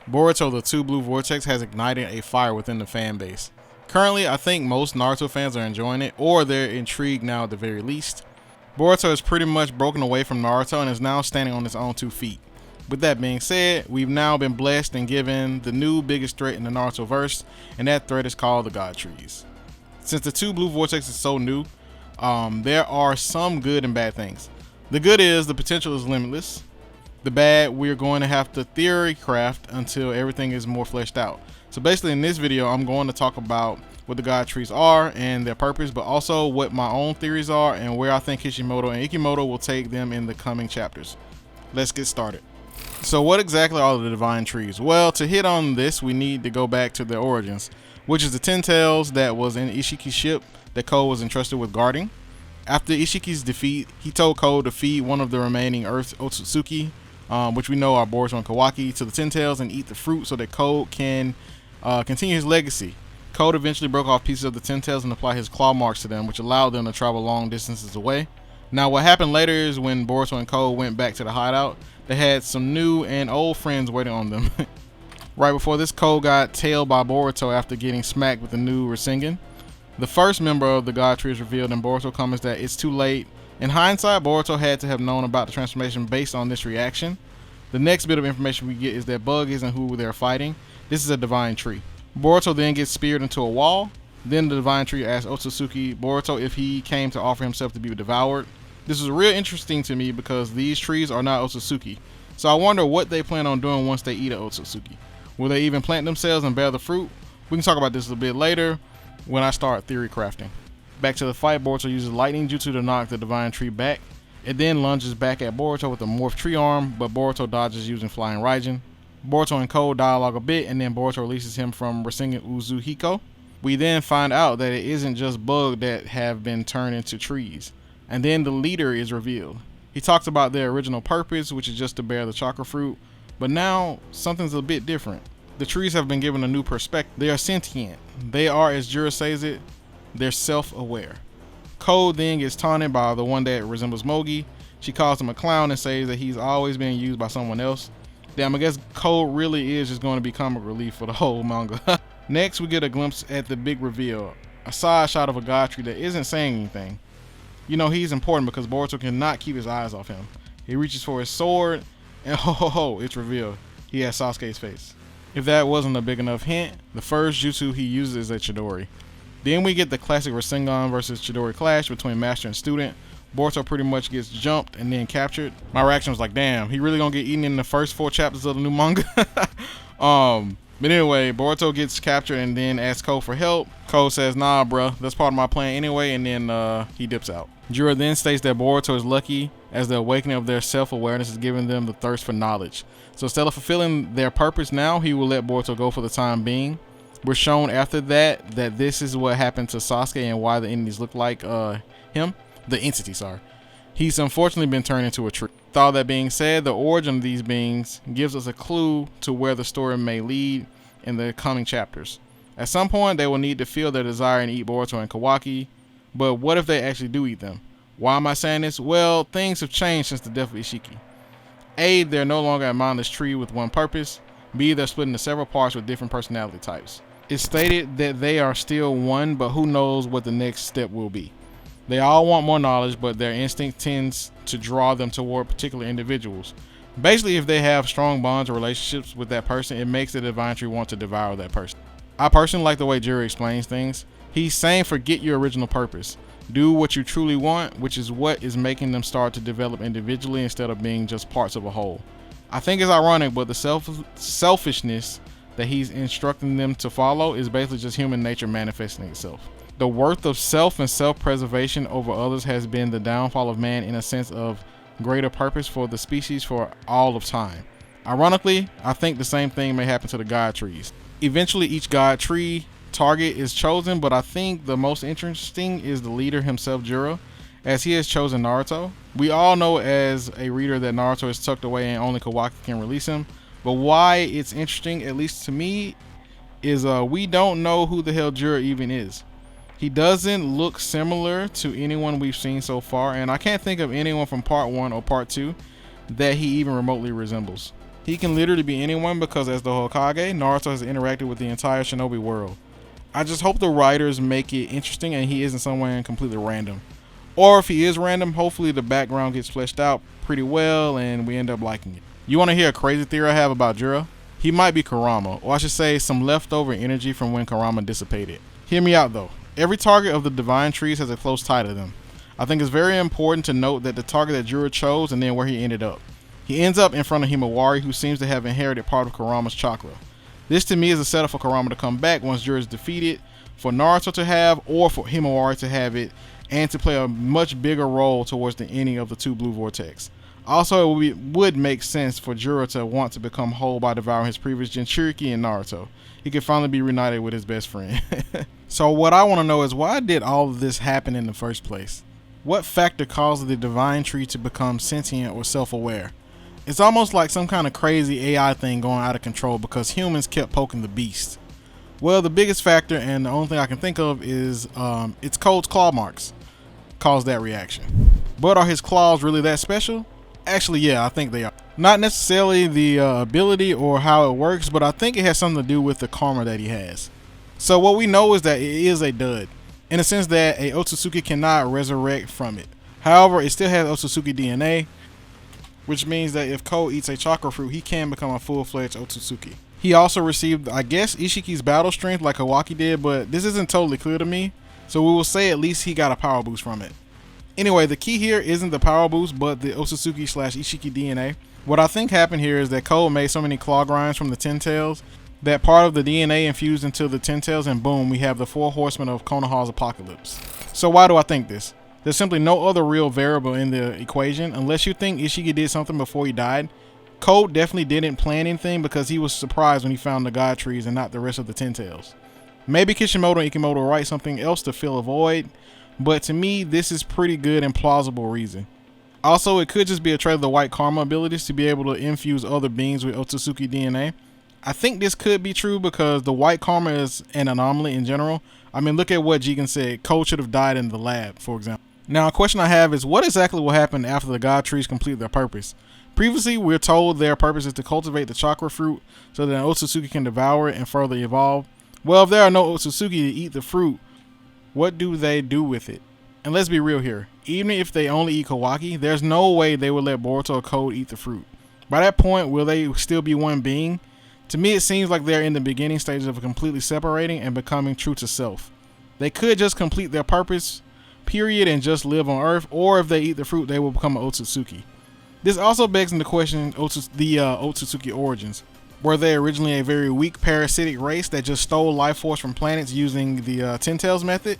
Boruto, the two blue vortex, has ignited a fire within the fan base. Currently, I think most Naruto fans are enjoying it, or they're intrigued now at the very least. Boruto has pretty much broken away from Naruto and is now standing on his own 2 feet. With that being said, we've now been blessed and given the new biggest threat in the Naruto verse, and that threat is called the God Trees. Since the two blue vortex is so new, there are some good and bad things. The good is the potential is limitless. The bad, we're going to have to theory craft until everything is more fleshed out. So basically in this video, I'm going to talk about what the God Trees are and their purpose, but also what my own theories are and where I think Kishimoto and Ikimoto will take them in the coming chapters. Let's get started. So what exactly are the Divine Trees? Well, to hit on this, we need to go back to their origins, which is the 10 tails that was in Ishiki's ship that Cole was entrusted with guarding. After Ishiki's defeat, he told Cole to feed one of the remaining Earth Otsuki, which we know are Boruto and Kawaki, to the 10 tails and eat the fruit so that Cole can continue his legacy. Cole eventually broke off pieces of the 10 tails and applied his claw marks to them, which allowed them to travel long distances away. Now what happened later is when Boruto and Cole went back to the hideout, they had some new and old friends waiting on them. Right before this, Cole got tailed by Boruto after getting smacked with the new Rasengan. The first member of the God Tree is revealed and Boruto comments that it's too late. In hindsight, Boruto had to have known about the transformation based on this reaction. The next bit of information we get is that Bug isn't who they're fighting. This is a Divine Tree. Boruto then gets speared into a wall. Then the Divine Tree asks Otsuki Boruto if he came to offer himself to be devoured. This is real interesting to me because these trees are not Otsuki. So I wonder what they plan on doing once they eat an Otsuki. Will they even plant themselves and bear the fruit? We can talk about this a bit later when I start theory crafting. Back to the fight, Boruto uses lightning jutsu to knock the Divine Tree back. It then lunges back at Boruto with a morph tree arm, but Boruto dodges using flying Raijin. Boruto and Cole dialogue a bit, and then Boruto releases him from Rasengan Uzuhiko. We then find out that it isn't just Bug that have been turned into trees. And then the leader is revealed. He talks about their original purpose, which is just to bear the chakra fruit, but now something's a bit different. The trees have been given a new perspective. They are sentient. They are, as Jura says it, they're self-aware. Cole then gets taunted by the one that resembles Mogi. She calls him a clown and says that he's always being used by someone else. Damn, I guess Cole really is just going to be comic relief for the whole manga. Next, we get a glimpse at the big reveal. A side shot of a God Tree that isn't saying anything. You know he's important because Boruto cannot keep his eyes off him. He reaches for his sword and ho ho ho, it's revealed. He has Sasuke's face. If that wasn't a big enough hint, the first jutsu he uses is a Chidori. Then we get the classic Rasengan versus Chidori clash between master and student. Boruto pretty much gets jumped and then captured. My reaction was like, damn, he really gonna get eaten in the first 4 chapters of the new manga? But anyway, Boruto gets captured and then asks Cole for help. Cole says, nah bruh, that's part of my plan anyway, and then he dips out. Jura then states that Boruto is lucky as the awakening of their self-awareness is giving them the thirst for knowledge. So instead of fulfilling their purpose now, he will let Boruto go for the time being. We're shown after that this is what happened to Sasuke and why the enemies look like him. The entity, sorry. He's unfortunately been turned into a tree. With all that being said, the origin of these beings gives us a clue to where the story may lead in the coming chapters. At some point, they will need to feel their desire and eat Boruto and Kawaki, but what if they actually do eat them? Why am I saying this? Well, things have changed since the death of Ishiki. A, they're no longer a mindless tree with one purpose. B, they're split into several parts with different personality types. It's stated that they are still one, but who knows what the next step will be. They all want more knowledge, but their instinct tends to draw them toward particular individuals. Basically, if they have strong bonds or relationships with that person, it makes the Divine Tree want to devour that person. I personally like the way Jura explains things. He's saying forget your original purpose. Do what you truly want, which is what is making them start to develop individually instead of being just parts of a whole. I think it's ironic, but the selfishness that he's instructing them to follow is basically just human nature manifesting itself. The worth of self and self-preservation over others has been the downfall of man in a sense of greater purpose for the species for all of time. Ironically, I think the same thing may happen to the God Trees. Eventually, each God Tree target is chosen, but I think the most interesting is the leader himself, Jura, as he has chosen Naruto. We all know as a reader that Naruto is tucked away and only Kawaki can release him, but why it's interesting, at least to me, is we don't know who the hell Jura even is. He doesn't look similar to anyone we've seen so far, and I can't think of anyone from part 1 or part 2 that he even remotely resembles. He can literally be anyone because as the Hokage, Naruto has interacted with the entire shinobi world. I just hope the writers make it interesting and he isn't someone completely random. Or if he is random, hopefully the background gets fleshed out pretty well and we end up liking it. You want to hear a crazy theory I have about Jura? He might be Kurama, or I should say some leftover energy from when Kurama dissipated. Hear me out though. Every target of the divine trees has a close tie to them. I think it's very important to note that the target that Jura chose and then where he ended up. He ends up in front of Himawari, who seems to have inherited part of Kurama's chakra. This to me is a setup for Kurama to come back once Jura is defeated, for Naruto to have, or for Himawari to have it, and to play a much bigger role towards the ending of the two blue vortex. Also, it would make sense for Jura to want to become whole by devouring his previous Jinchuriki in Naruto. He could finally be reunited with his best friend. So what I want to know is, why did all of this happen in the first place? What factor caused the divine tree to become sentient or self-aware? It's almost like some kind of crazy AI thing going out of control because humans kept poking the beast. Well, the biggest factor, and the only thing I can think of, is its Cold's claw marks caused that reaction. But are his claws really that special? Actually, yeah, I think they are. Not necessarily the ability or how it works, but I think it has something to do with the karma that he has. So what we know is that it is a dud, in the sense that a Otsuki cannot resurrect from it. However, it still has Otsuki DNA, which means that if Ko eats a chakra fruit, he can become a full-fledged Otsuki. He also received, I guess, Ishiki's battle strength like Kawaki did, but this isn't totally clear to me, so we will say at least he got a power boost from it. Anyway, the key here isn't the power boost, but the Otsutsuki/Ishiki DNA. What I think happened here is that Ko made so many claw grinds from the Ten Tails that part of the DNA infused into the Ten Tails, and boom, we have the four horsemen of Konoha's apocalypse. So why do I think this? There's simply no other real variable in the equation. Unless you think Ishiki did something before he died, Ko definitely didn't plan anything because he was surprised when he found the God Trees and not the rest of the Ten Tails. Maybe Kishimoto and Ikimoto write something else to fill a void, but to me, this is pretty good and plausible reason. Also, it could just be a trait of the white karma abilities to be able to infuse other beings with Otsutsuki DNA. I think this could be true because the white karma is an anomaly in general. I mean, look at what Jigen said. Ko should have died in the lab, for example. Now, a question I have is, what exactly will happen after the God Trees complete their purpose? Previously, we're told their purpose is to cultivate the chakra fruit so that an Otsutsuki can devour it and further evolve. Well, if there are no Otsutsuki to eat the fruit, what do they do with it? And let's be real here. Even if they only eat Kawaki, there's no way they would let Boruto or Code eat the fruit. By that point, will they still be one being? To me, it seems like they're in the beginning stages of completely separating and becoming true to self. They could just complete their purpose, period, and just live on Earth, or if they eat the fruit, they will become an Otsutsuki. This also begs into question the Otsutsuki origins. Were they originally a very weak parasitic race that just stole life force from planets using the Ten Tails method?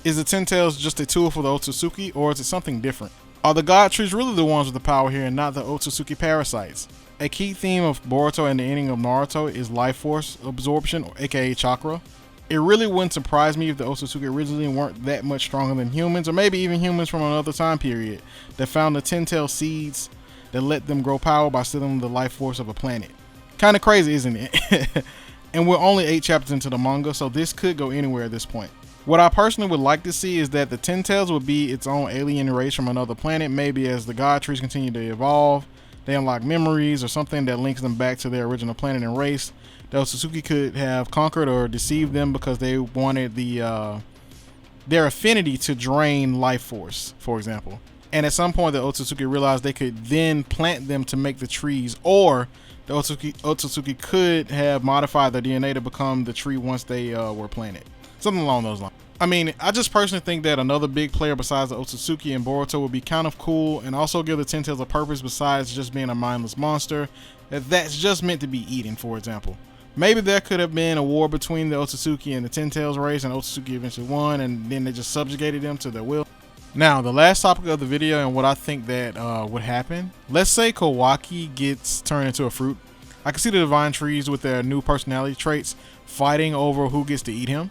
Is the Ten Tails just a tool for the Otsutsuki, or is it something different? Are the God Trees really the ones with the power here and not the Otsutsuki parasites? A key theme of Boruto and the ending of Naruto is life force absorption, or aka chakra. It really wouldn't surprise me if the Otsutsuki originally weren't that much stronger than humans, or maybe even humans from another time period that found the Ten Tail seeds that let them grow power by stealing the life force of a planet. Kind of crazy, isn't it? And we're only 8 chapters into the manga, so this could go anywhere at this point. What I personally would like to see is that the Ten Tails would be its own alien race from another planet. Maybe as the God Trees continue to evolve, they unlock memories or something that links them back to their original planet and race. The Otsutsuki could have conquered or deceived them because they wanted their affinity to drain life force, for example. And at some point, the Otsutsuki realized they could then plant them to make the trees, or the Otsutsuki could have modified their DNA to become the tree once they were planted. Something along those lines. I mean, I just personally think that another big player besides the Otsutsuki and Boruto would be kind of cool, and also give the Ten Tails a purpose besides just being a mindless monster that's just meant to be eaten, for example. Maybe there could have been a war between the Otsutsuki and the Ten Tails race, and Otsutsuki eventually won, and then they just subjugated them to their will. Now, the last topic of the video and what I think that would happen. Let's say Kawaki gets turned into a fruit. I can see the Divine Trees with their new personality traits fighting over who gets to eat him.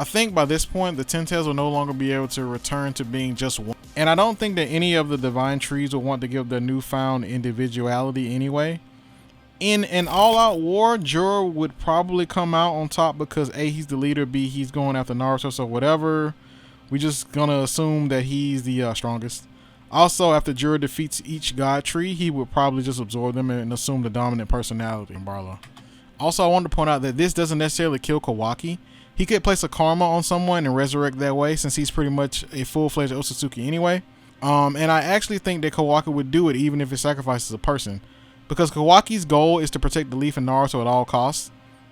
I think by this point, the Ten Tails will no longer be able to return to being just one. And I don't think that any of the Divine Trees will want to give their newfound individuality anyway. In an all-out war, Jura would probably come out on top because A, he's the leader, B, he's going after Naruto, so whatever. We just gonna assume that he's the strongest. Also, after Jura defeats each god tree, he would probably just absorb them and assume the dominant personality in Barlow. Also, I wanted to point out that this doesn't necessarily kill Kawaki. He could place a karma on someone and resurrect that way, since he's pretty much a full-fledged Otsuki anyway. And I actually think that Kawaki would do it even if it sacrifices a person, because Kawaki's goal is to protect the leaf and Naruto at all costs.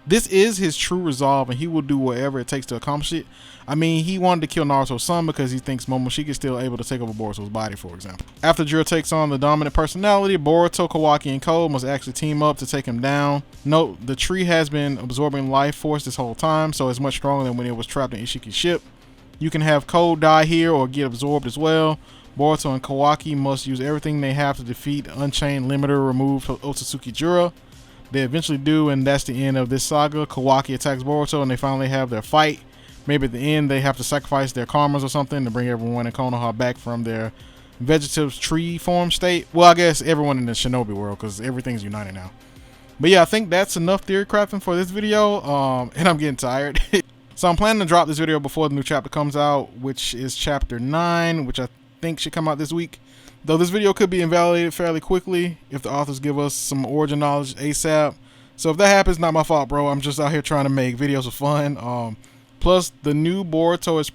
This is his true resolve, and he will do whatever it takes to accomplish it. I mean, he wanted to kill Naruto's son because he thinks Momoshiki is still able to take over Boruto's body, for example. After Jura takes on the dominant personality, Boruto, Kawaki, and Code must actually team up to take him down. Note, the tree has been absorbing life force this whole time, so it's much stronger than when it was trapped in Ishiki's ship. You can have Code die here or get absorbed as well. Boruto and Kawaki must use everything they have to defeat Unchained Limiter removed Otsutsuki Jura. They eventually do, and that's the end of this saga. Kawaki attacks Boruto, and they finally have their fight. Maybe at the end they have to sacrifice their karmas or something to bring everyone in Konoha back from their vegetative tree form state. Well, I guess everyone in the shinobi world, because everything's united now. But yeah, I think that's enough theory crafting for this video, and I'm getting tired. So I'm planning to drop this video before the new chapter comes out, which is chapter 9, which I think should come out this week. Though this video could be invalidated fairly quickly if the authors give us some origin knowledge ASAP. So if that happens, not my fault, bro. I'm just out here trying to make videos for fun. Plus, the new Boruto is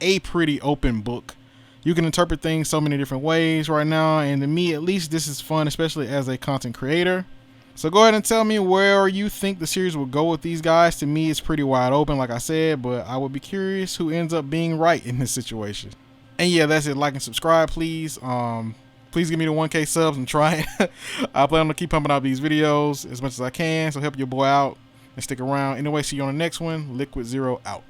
a pretty open book. You can interpret things so many different ways right now, and to me, at least, this is fun, especially as a content creator. So go ahead and tell me where you think the series will go with these guys. To me, it's pretty wide open, like I said, but I would be curious who ends up being right in this situation. And yeah, that's it. Like and subscribe, please. Please give me the 1K subs and try it. I plan to keep pumping out these videos as much as I can, so help your boy out and stick around. Anyway, see you on the next one. Liquid Zero out.